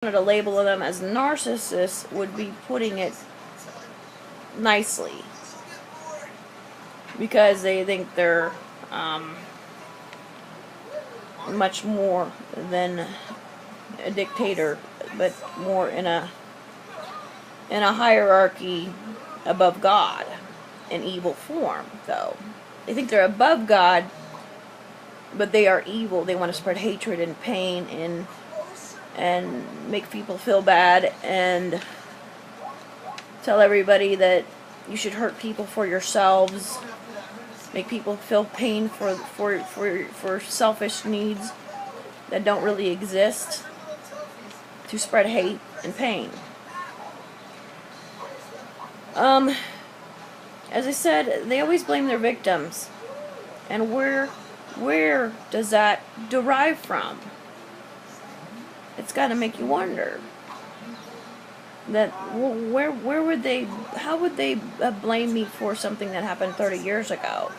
wanted to label them as narcissists would be putting it nicely, because they think they're much more than a dictator, but more in a hierarchy above God in evil form. Though they think they're above God, but they are evil. They want to spread hatred and pain and make people feel bad and tell everybody that you should hurt people for yourselves, make people feel pain for selfish needs that don't really exist, to spread hate and pain. As I said, they always blame their victims. And where does that derive from? It's got to make you wonder. That where would they, how would they blame me for something that happened 30 years ago?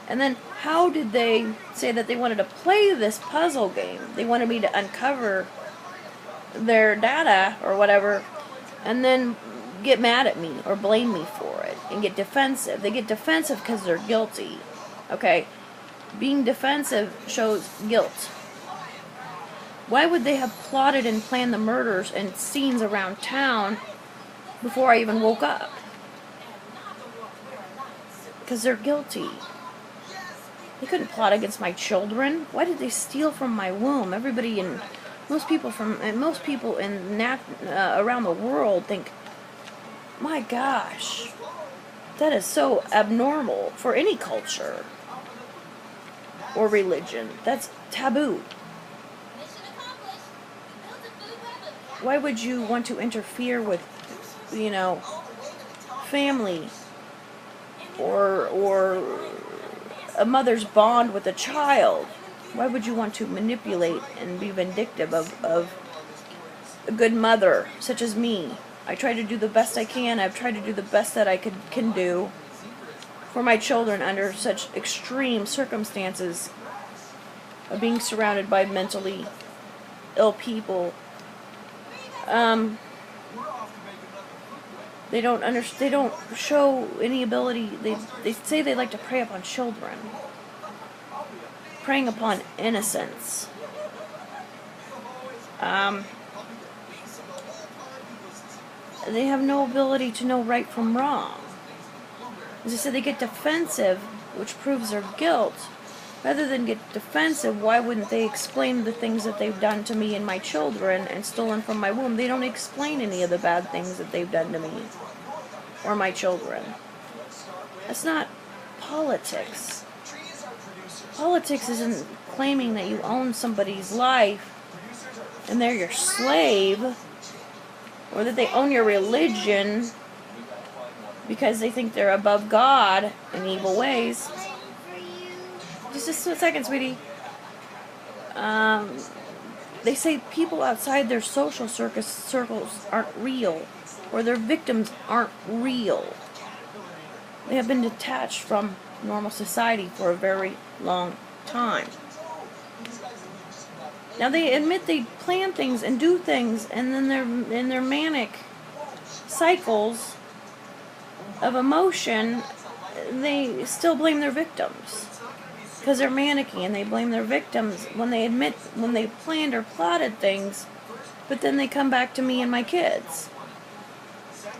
And then how did they say that they wanted to play this puzzle game? They wanted me to uncover their data or whatever, and then get mad at me or blame me for it and get defensive. They get defensive because they're guilty. Okay? Being defensive shows guilt. Why would they have plotted and planned the murders and scenes around town before I even woke up? Because they're guilty. They couldn't plot against my children. Why did they steal from my womb? Everybody and most people in around the world think, my gosh, that is so abnormal for any culture or religion. That's taboo. Why would you want to interfere with, family or a mother's bond with a child? Why would you want to manipulate and be vindictive of a good mother such as me? I try to do the best I can. I've tried to do the best that I can do for my children under such extreme circumstances of being surrounded by mentally ill people. They don't show any ability. They say they like to prey upon children, preying upon innocence. They have no ability to know right from wrong. As I said, they get defensive, which proves their guilt. Rather than get defensive, why wouldn't they explain the things that they've done to me and my children and stolen from my womb? They don't explain any of the bad things that they've done to me or my children. That's not politics. Politics isn't claiming that you own somebody's life and they're your slave, or that they own your religion because they think they're above God in evil ways. Just a second, sweetie. They say people outside their social circles aren't real, or their victims aren't real. They have been detached from normal society for a very long time. Now they admit they plan things and do things, and then they're in their manic cycles of emotion, they still blame their victims. Because they're manicky and they blame their victims when they admit when they planned or plotted things, but then they come back to me and my kids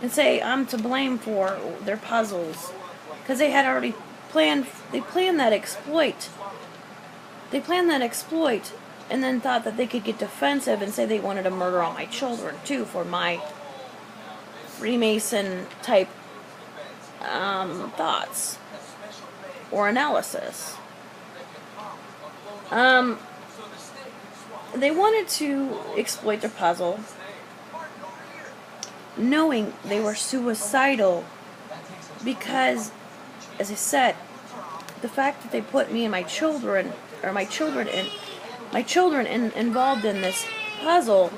and say I'm to blame for their puzzles. Because they had already planned that exploit. They planned that exploit and then thought that they could get defensive and say they wanted to murder all my children too for my Freemason type thoughts or analysis. They wanted to exploit their puzzle, knowing they were suicidal, because, as I said, the fact that they put me and my children involved in this puzzle.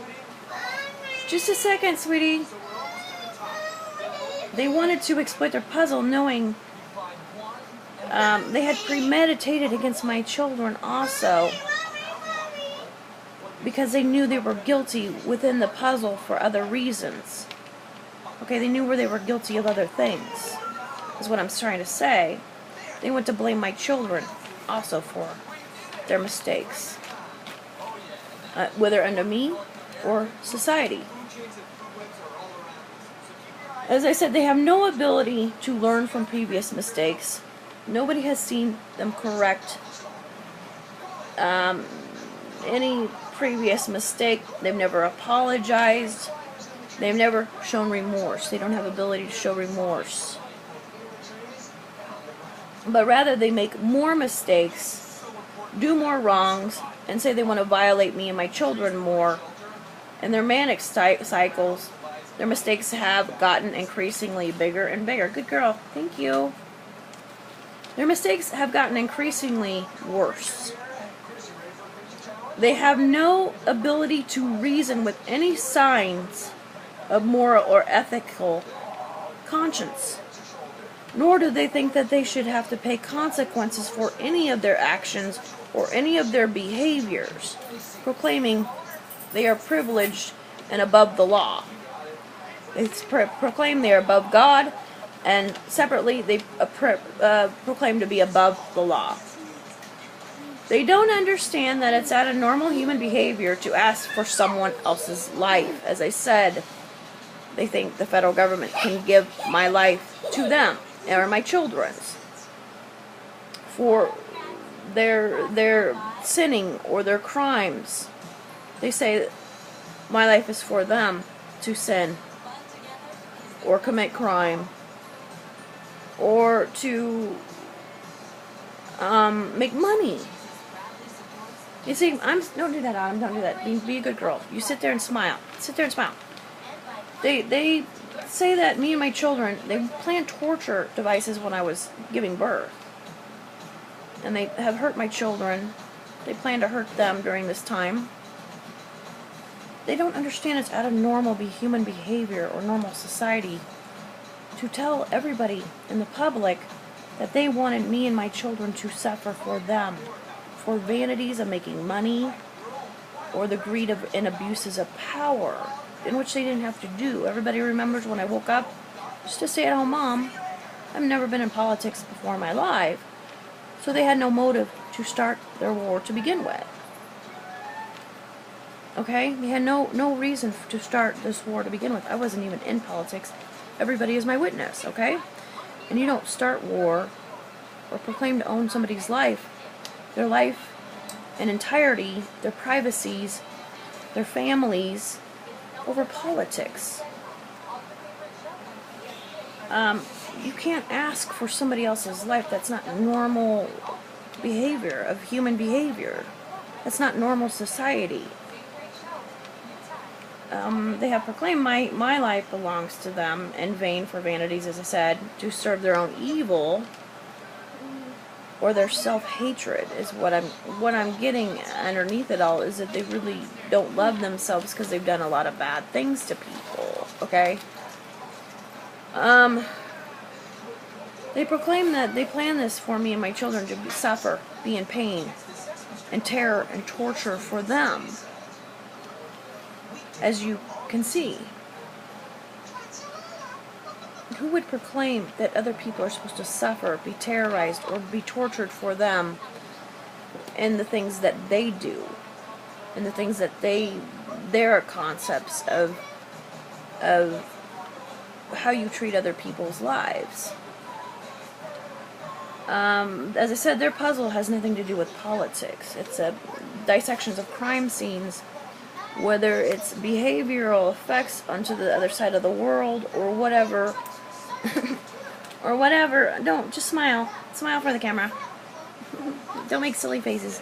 Just a second, sweetie. They wanted to exploit their puzzle, knowing they had premeditated against my children also. because they knew they were guilty within the puzzle for other reasons. Okay, they knew where they were guilty of other things, is what I'm trying to say. They went to blame my children also for their mistakes, whether under me or society. As I said, they have no ability to learn from previous mistakes. Nobody has seen them correct any previous mistake. They've never apologized. They've never shown remorse. They don't have ability to show remorse. But rather they make more mistakes, do more wrongs, and say they want to violate me and my children more. In their manic cycles, their mistakes have gotten increasingly bigger and bigger. Good girl. Thank you. Their mistakes have gotten increasingly worse. They have no ability to reason with any signs of moral or ethical conscience. Nor do they think that they should have to pay consequences for any of their actions or any of their behaviors, proclaiming they are privileged and above the law. They proclaim they are above God, and separately they proclaim to be above the law. They don't understand that it's out of normal human behavior to ask for someone else's life. As I said, they think the federal government can give my life to them, or my children's, for their sinning or their crimes. They say my life is for them to sin or commit crime or to make money. You see, don't do that, Autumn. Don't do that. Be a good girl. You sit there and smile. Sit there and smile. They say that me and my children, they planned torture devices when I was giving birth. And they have hurt my children. They plan to hurt them during this time. They don't understand it's out of normal human behavior or normal society to tell everybody in the public that they wanted me and my children to suffer for them, for vanities of making money or the greed of and abuses of power, in which they didn't have to do. Everybody remembers when I woke up, just a stay-at-home mom. I've never been in politics before in my life, so they had no motive to start their war to begin with. Okay? They had no reason to start this war to begin with. I wasn't even in politics. Everybody is my witness, okay? And you don't start war or proclaim to own somebody's life, their life in entirety, their privacies, their families, over politics. You can't ask for somebody else's life. That's not normal behavior of human behavior. That's not normal society. They have proclaimed my life belongs to them in vain for vanities, as I said, to serve their own evil or their self-hatred is what I'm getting underneath it all, is that they really don't love themselves because they've done a lot of bad things to people, okay? They proclaim that they plan this for me and my children to suffer, be in pain, and terror and torture for them, as you can see. Who would proclaim that other people are supposed to suffer, be terrorized, or be tortured for them in the things that they do, and the things that their concepts of how you treat other people's lives? As I said, their puzzle has nothing to do with politics. It's dissections of crime scenes, whether it's behavioral effects onto the other side of the world or whatever. Or whatever. Don't, just smile. Smile for the camera. Don't make silly faces.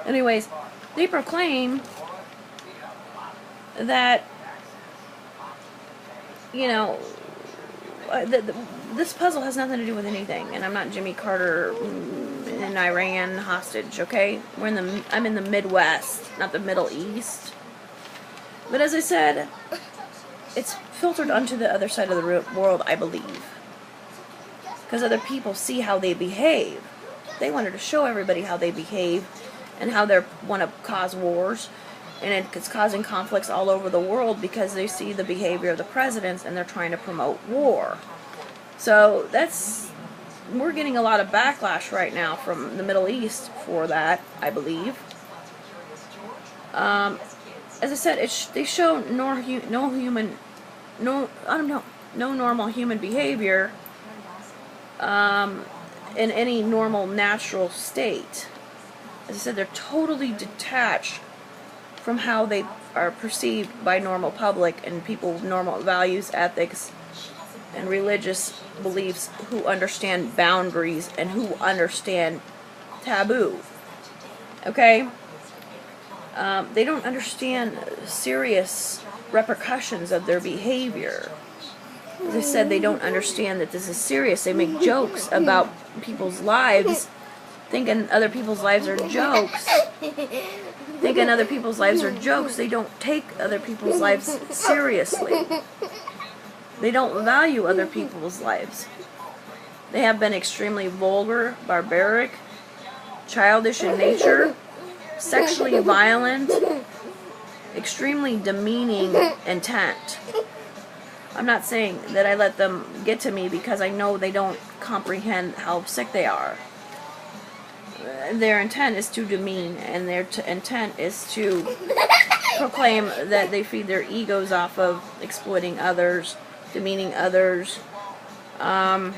Anyways, they proclaim that, you know, this puzzle has nothing to do with anything, and I'm not Jimmy Carter in Iran hostage, okay? I'm in the Midwest, not the Middle East. But as I said, it's filtered onto the other side of the world, I believe. Because other people see how they behave. They wanted to show everybody how they behave and how they want to cause wars and it's causing conflicts all over the world because they see the behavior of the presidents and they're trying to promote war. So we're getting a lot of backlash right now from the Middle East for that, I believe. As I said, they show no normal human behavior in any normal natural state. As I said, they're totally detached from how they are perceived by normal public and people with normal values, ethics, and religious beliefs who understand boundaries and who understand taboo. Okay? They don't understand serious repercussions of their behavior. As I said, they don't understand that this is serious. They make jokes about people's lives, thinking other people's lives are jokes. Thinking other people's lives are jokes. They don't take other people's lives seriously. They don't value other people's lives. They have been extremely vulgar, barbaric, childish in nature, sexually violent, extremely demeaning intent. I'm not saying that I let them get to me because I know they don't comprehend how sick they are. Their intent is to demean, and their intent is to proclaim that they feed their egos off of exploiting others, demeaning others. As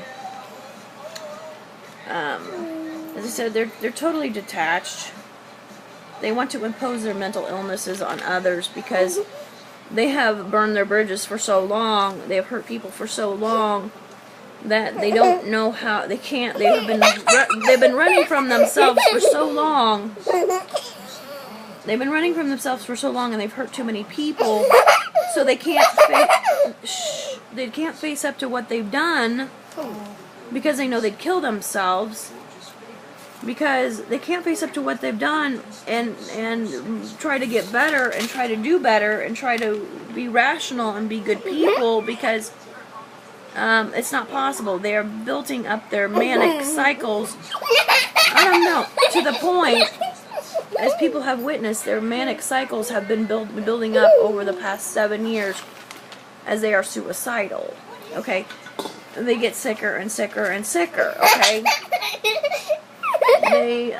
I said, they're totally detached. They want to impose their mental illnesses on others because they have burned their bridges for so long, they have hurt people for so long, that they don't know how, they've been running from themselves for so long. They've been running from themselves for so long, and they've hurt too many people, so they can't face up to what they've done because they know they'd kill themselves. Because they can't face up to what they've done and try to get better and try to do better and try to be rational and be good people, because it's not possible. They are building up their manic cycles, I don't know, to the point, as people have witnessed, their manic cycles have been building up over the past 7 years as they are suicidal, okay? They get sicker and sicker and sicker, okay? They,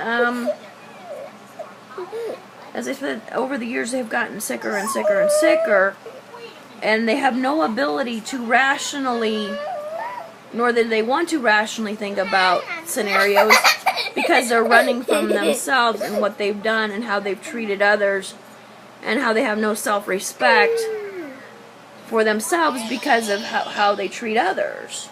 as I said, over the years they've gotten sicker and sicker and sicker, and they have no ability to rationally, nor do they want to rationally think about scenarios, because they're running from themselves and what they've done and how they've treated others, and how they have no self-respect for themselves because of how they treat others.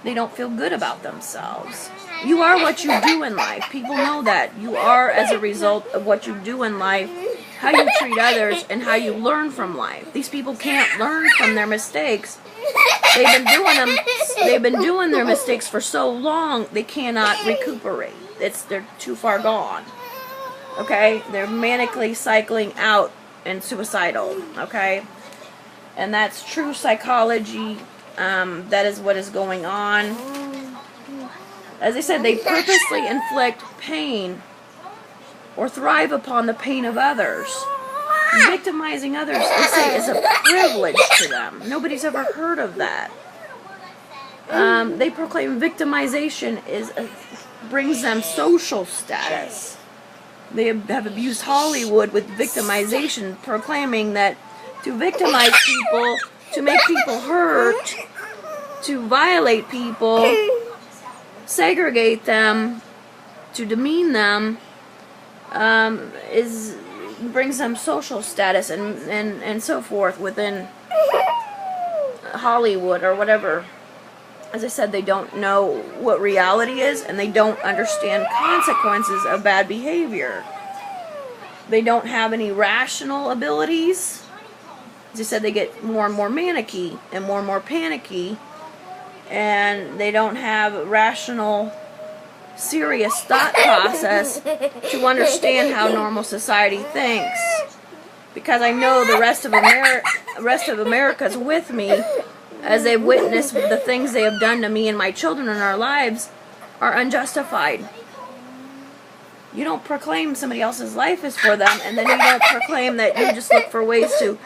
They don't feel good about themselves. You are what you do in life. People know that. You are as a result of what you do in life, how you treat others, and how you learn from life. These people can't learn from their mistakes. They've been doing their mistakes for so long, they cannot recuperate. They're too far gone. Okay? They're manically cycling out and suicidal. Okay? And that's true psychology. That is what is going on. As I said, they purposely inflict pain or thrive upon the pain of others. Victimizing others, they say, is a privilege to them. Nobody's ever heard of that. They proclaim victimization brings them social status. They have abused Hollywood with victimization, proclaiming that to victimize people, to make people hurt, to violate people, segregate them, to demean them, brings them social status and so forth within Hollywood or whatever. As I said, they don't know what reality is, and they don't understand consequences of bad behavior. They don't have any rational abilities. As I said, they get more and more manicky and more panicky, and they don't have rational, serious thought process to understand how normal society thinks. Because I know the rest of America's with me, as they've witnessed the things they have done to me and my children in our lives are unjustified. You don't proclaim somebody else's life is for them, and then you don't proclaim that you just look for ways to